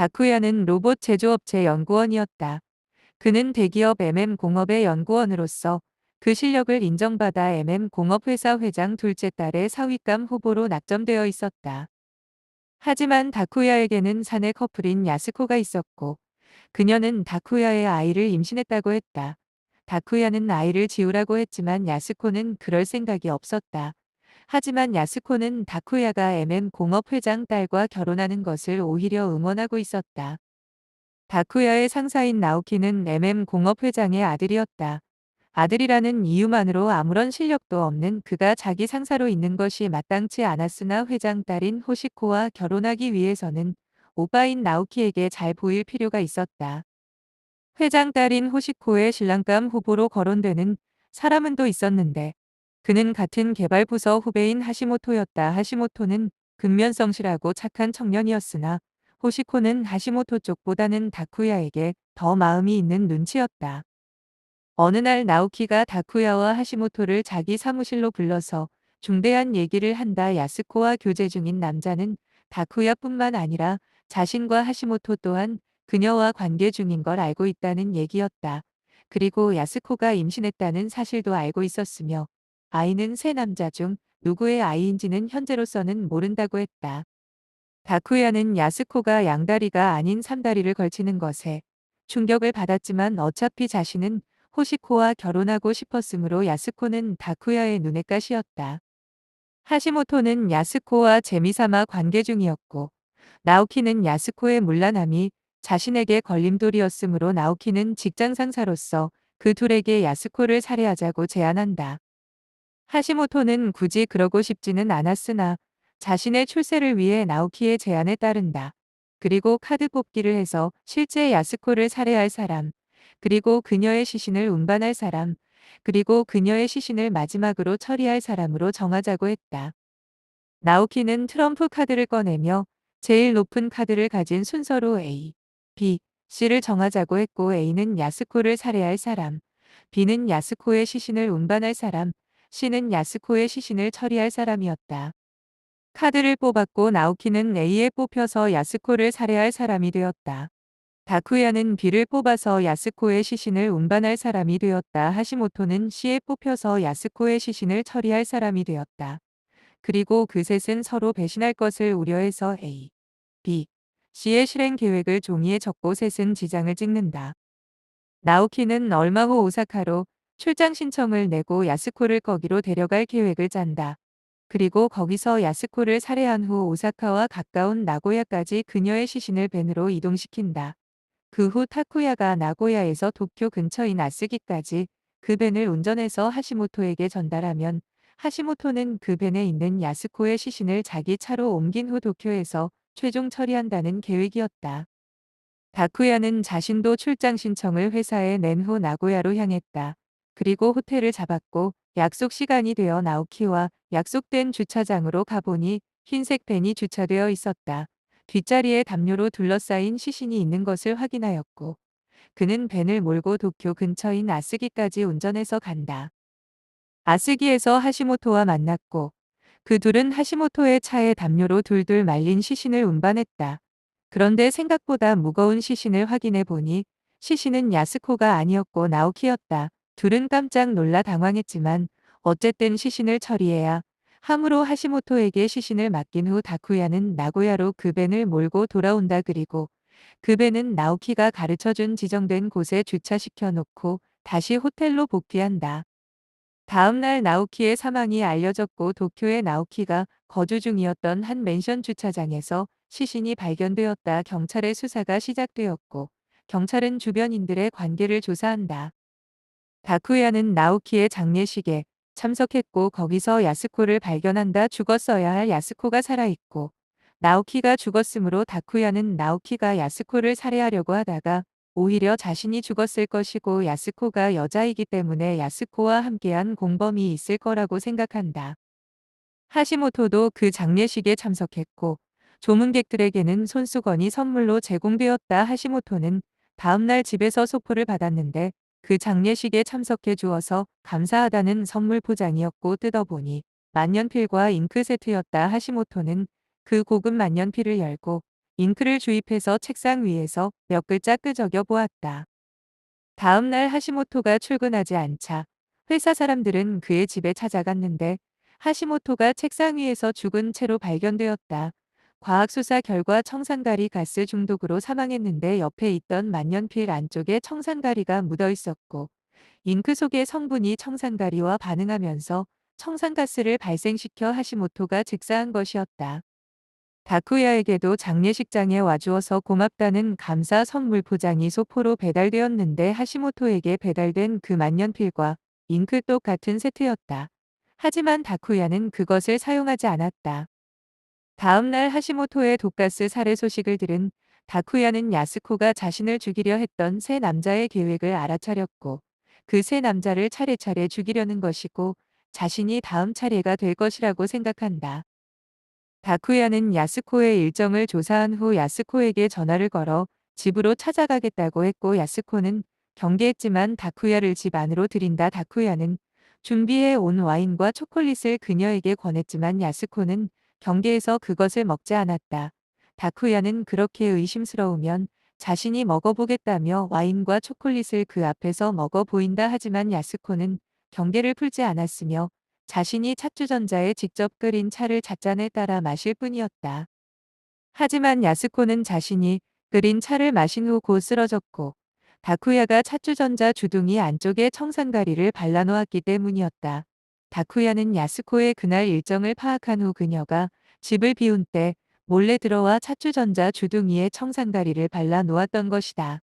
다쿠야는 로봇 제조업체 연구원이었다. 그는 대기업 MM 공업의 연구원으로서 그 실력을 인정받아 MM 공업회사 회장 둘째 딸의 사위감 후보로 낙점되어 있었다. 하지만 다쿠야에게는 사내 커플인 야스코가 있었고 그녀는 다쿠야의 아이를 임신했다고 했다. 다쿠야는 아이를 지우라고 했지만 야스코는 그럴 생각이 없었다. 하지만 야스코는 다쿠야가 MM 공업 회장 딸과 결혼하는 것을 오히려 응원하고 있었다. 다쿠야의 상사인 나오키는 MM 공업 회장의 아들이었다. 아들이라는 이유만으로 아무런 실력도 없는 그가 자기 상사로 있는 것이 마땅치 않았으나 회장 딸인 호시코와 결혼하기 위해서는 오빠인 나오키에게 잘 보일 필요가 있었다. 회장 딸인 호시코의 신랑감 후보로 거론되는 사람은 또 있었는데 그는 같은 개발부서 후배인 하시모토였다. 하시모토는 근면성실하고 착한 청년이었으나 호시코는 하시모토 쪽보다는 다쿠야에게 더 마음이 있는 눈치였다. 어느 날 나오키가 다쿠야와 하시모토를 자기 사무실로 불러서 중대한 얘기를 한다. 야스코와 교제 중인 남자는 다쿠야뿐만 아니라 자신과 하시모토 또한 그녀와 관계 중인 걸 알고 있다는 얘기였다. 그리고 야스코가 임신했다는 사실도 알고 있었으며 아이는 세 남자 중 누구의 아이인지는 현재로서는 모른다고 했다. 다쿠야는 야스코가 양다리가 아닌 삼다리를 걸치는 것에 충격을 받았지만 어차피 자신은 호시코와 결혼하고 싶었으므로 야스코는 다쿠야의 눈엣 가시였다. 하시모토는 야스코와 재미삼아 관계 중이었고 나오키는 야스코의 문란함이 자신에게 걸림돌이었으므로 나오키는 직장 상사로서 그 둘에게 야스코를 살해하자고 제안한다. 하시모토는 굳이 그러고 싶지는 않았으나 자신의 출세를 위해 나오키의 제안에 따른다. 그리고 카드 뽑기를 해서 실제 야스코를 살해할 사람, 그리고 그녀의 시신을 운반할 사람, 그리고 그녀의 시신을 마지막으로 처리할 사람으로 정하자고 했다. 나오키는 트럼프 카드를 꺼내며 제일 높은 카드를 가진 순서로 A, B, C를 정하자고 했고 A는 야스코를 살해할 사람, B는 야스코의 시신을 운반할 사람, C는 야스코의 시신을 처리할 사람이었다. 카드를 뽑았고 나오키는 A에 뽑혀서 야스코를 살해할 사람이 되었다. 다쿠야는 B를 뽑아서 야스코의 시신을 운반할 사람이 되었다. 하시모토는 C에 뽑혀서 야스코의 시신을 처리할 사람이 되었다. 그리고 그 셋은 서로 배신할 것을 우려해서 A, B, C의 실행 계획을 종이에 적고 셋은 지장을 찍는다. 나오키는 얼마 후 오사카로 출장 신청을 내고 야스코를 거기로 데려갈 계획을 짠다. 그리고 거기서 야스코를 살해한 후 오사카와 가까운 나고야까지 그녀의 시신을 밴으로 이동시킨다. 그 후 타쿠야가 나고야에서 도쿄 근처인 아스기까지 그 밴을 운전해서 하시모토에게 전달하면 하시모토는 그 밴에 있는 야스코의 시신을 자기 차로 옮긴 후 도쿄에서 최종 처리한다는 계획이었다. 다쿠야는 자신도 출장 신청을 회사에 낸 후 나고야로 향했다. 그리고 호텔을 잡았고 약속 시간이 되어 나오키와 약속된 주차장으로 가보니 흰색 밴이 주차되어 있었다. 뒷자리에 담요로 둘러싸인 시신이 있는 것을 확인하였고 그는 밴을 몰고 도쿄 근처인 아스기까지 운전해서 간다. 아스기에서 하시모토와 만났고 그 둘은 하시모토의 차에 담요로 둘둘 말린 시신을 운반했다. 그런데 생각보다 무거운 시신을 확인해 보니 시신은 야스코가 아니었고 나오키였다. 둘은 깜짝 놀라 당황했지만 어쨌든 시신을 처리해야 함으로 하시모토에게 시신을 맡긴 후 다쿠야는 나고야로 그 밴을 몰고 돌아온다. 그리고 그 밴은 나오키가 가르쳐준 지정된 곳에 주차시켜 놓고 다시 호텔로 복귀한다. 다음 날 나오키의 사망이 알려졌고 도쿄의 나오키가 거주 중이었던 한 맨션 주차장에서 시신이 발견되었다. 경찰의 수사가 시작되었고 경찰은 주변인들의 관계를 조사한다. 다쿠야는 나오키의 장례식에 참석했고 거기서 야스코를 발견한다. 죽었어야 할 야스코가 살아있고 나오키가 죽었으므로 다쿠야는 나오키가 야스코를 살해하려고 하다가 오히려 자신이 죽었을 것이고 야스코가 여자이기 때문에 야스코와 함께한 공범이 있을 거라고 생각한다. 하시모토도 그 장례식에 참석했고 조문객들에게는 손수건이 선물로 제공되었다. 하시모토는 다음날 집에서 소포를 받았는데 그 장례식에 참석해 주어서 감사하다는 선물 포장이었고 뜯어보니 만년필과 잉크 세트였다. 하시모토는 그 고급 만년필을 열고 잉크를 주입해서 책상 위에서 몇 글자 끄적여 보았다. 다음 날 하시모토가 출근하지 않자 회사 사람들은 그의 집에 찾아갔는데 하시모토가 책상 위에서 죽은 채로 발견되었다. 과학수사 결과 청산가리 가스 중독으로 사망했는데 옆에 있던 만년필 안쪽에 청산가리가 묻어 있었고 잉크 속의 성분이 청산가리와 반응하면서 청산가스를 발생시켜 하시모토가 즉사한 것이었다. 다쿠야에게도 장례식장에 와주어서 고맙다는 감사 선물 포장이 소포로 배달되었는데 하시모토에게 배달된 그 만년필과 잉크 똑같은 세트였다. 하지만 다쿠야는 그것을 사용하지 않았다. 다음 날 하시모토의 독가스 살해 소식을 들은 다쿠야는 야스코가 자신을 죽이려 했던 세 남자의 계획을 알아차렸고 그 세 남자를 차례차례 죽이려는 것이고 자신이 다음 차례가 될 것이라고 생각한다. 다쿠야는 야스코의 일정을 조사한 후 야스코에게 전화를 걸어 집으로 찾아가겠다고 했고 야스코는 경계했지만 다쿠야를 집 안으로 들인다. 다쿠야는 준비해 온 와인과 초콜릿을 그녀에게 권했지만 야스코는 경계에서 그것을 먹지 않았다. 다쿠야는 그렇게 의심스러우면 자신이 먹어보겠다며 와인과 초콜릿을 그 앞에서 먹어 보인다. 하지만 야스코는 경계를 풀지 않았으며 자신이 찻주전자에 직접 끓인 차를 찻잔에 따라 마실 뿐이었다. 하지만 야스코는 자신이 끓인 차를 마신 후 곧 쓰러졌고 다쿠야가 찻주전자 주둥이 안쪽에 청산가리를 발라놓았기 때문이었다. 다쿠야는 야스코의 그날 일정을 파악한 후 그녀가 집을 비운 때 몰래 들어와 찻주전자 주둥이에 청산가리를 발라놓았던 것이다.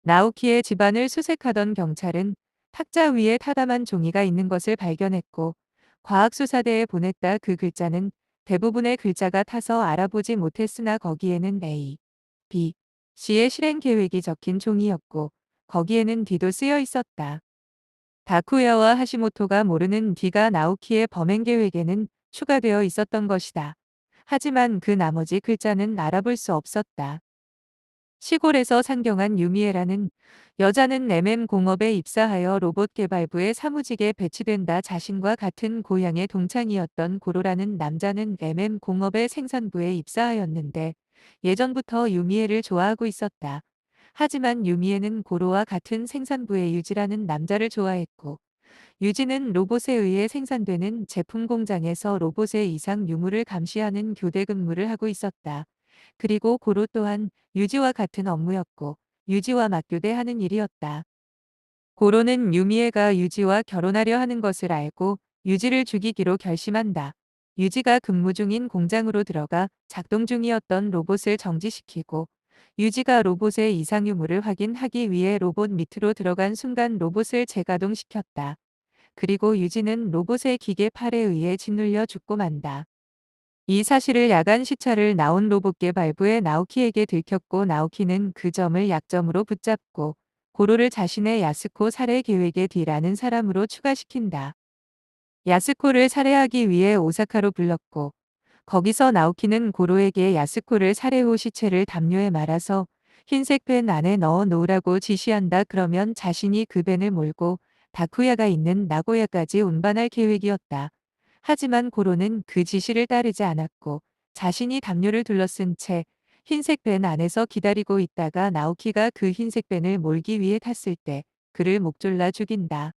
나오키의 집안을 수색하던 경찰은 탁자 위에 타담한 종이가 있는 것을 발견했고 과학수사대에 보냈다. 그 글자는 대부분의 글자가 타서 알아보지 못했으나 거기에는 A, B, C의 실행 계획이 적힌 종이였고 거기에는 D도 쓰여 있었다. 다쿠야와 하시모토가 모르는 D가 나오키의 범행 계획에는 추가되어 있었던 것이다. 하지만 그 나머지 글자는 알아볼 수 없었다. 시골에서 상경한 유미에라는 여자는 공업에 입사하여 로봇 개발부에 사무직에 배치된다. 자신과 같은 고향의 동창이었던 고로라는 남자는 공업의 생산부에 입사하였는데 예전부터 유미에를 좋아하고 있었다. 하지만 유미에는 고로와 같은 생산부의 유지라는 남자를 좋아했고 유지는 로봇에 의해 생산되는 제품 공장에서 로봇의 이상 유무를 감시하는 교대 근무를 하고 있었다. 그리고 고로 또한 유지와 같은 업무였고 유지와 맞교대하는 일이었다. 고로는 유미애가 유지와 결혼하려 하는 것을 알고 유지를 죽이기로 결심한다. 유지가 근무 중인 공장으로 들어가 작동 중이었던 로봇을 정지시키고 유지가 로봇의 이상 유무를 확인하기 위해 로봇 밑으로 들어간 순간 로봇을 재가동시켰다. 그리고 유지는 로봇의 기계 팔에 의해 짓눌려 죽고 만다. 이 사실을 야간 시찰을 나온 로봇 개발부의 나오키에게 들켰고 나오키는 그 점을 약점으로 붙잡고 고로를 자신의 야스코 살해 계획의 뒤라는 사람으로 추가시킨다. 야스코를 살해하기 위해 오사카로 불렀고 거기서 나오키는 고로에게 야스코를 살해 후 시체를 담요에 말아서 흰색 밴 안에 넣어 놓으라고 지시한다. 그러면 자신이 그 밴을 몰고 다쿠야가 있는 나고야까지 운반할 계획이었다. 하지만 고로는 그 지시를 따르지 않았고 자신이 담요를 둘러쓴 채 흰색 밴 안에서 기다리고 있다가 나오키가 그 흰색 밴을 몰기 위해 탔을 때 그를 목졸라 죽인다.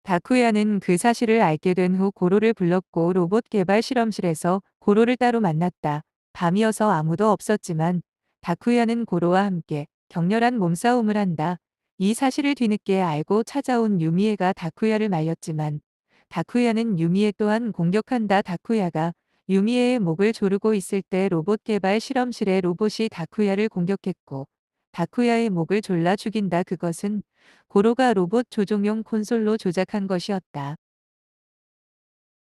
다쿠야는 그 사실을 알게 된 후 고로를 불렀고 로봇 개발 실험실에서 고로를 따로 만났다. 밤이어서 아무도 없었지만 다쿠야는 고로와 함께 격렬한 몸싸움을 한다. 이 사실을 뒤늦게 알고 찾아온 유미에가 다쿠야를 말렸지만 다쿠야는 유미에 또한 공격한다. 다쿠야가 유미에의 목을 조르고 있을 때 로봇 개발 실험실의 로봇이 다쿠야를 공격했고 다쿠야의 목을 졸라 죽인다. 그것은 고로가 로봇 조종용 콘솔로 조작한 것이었다.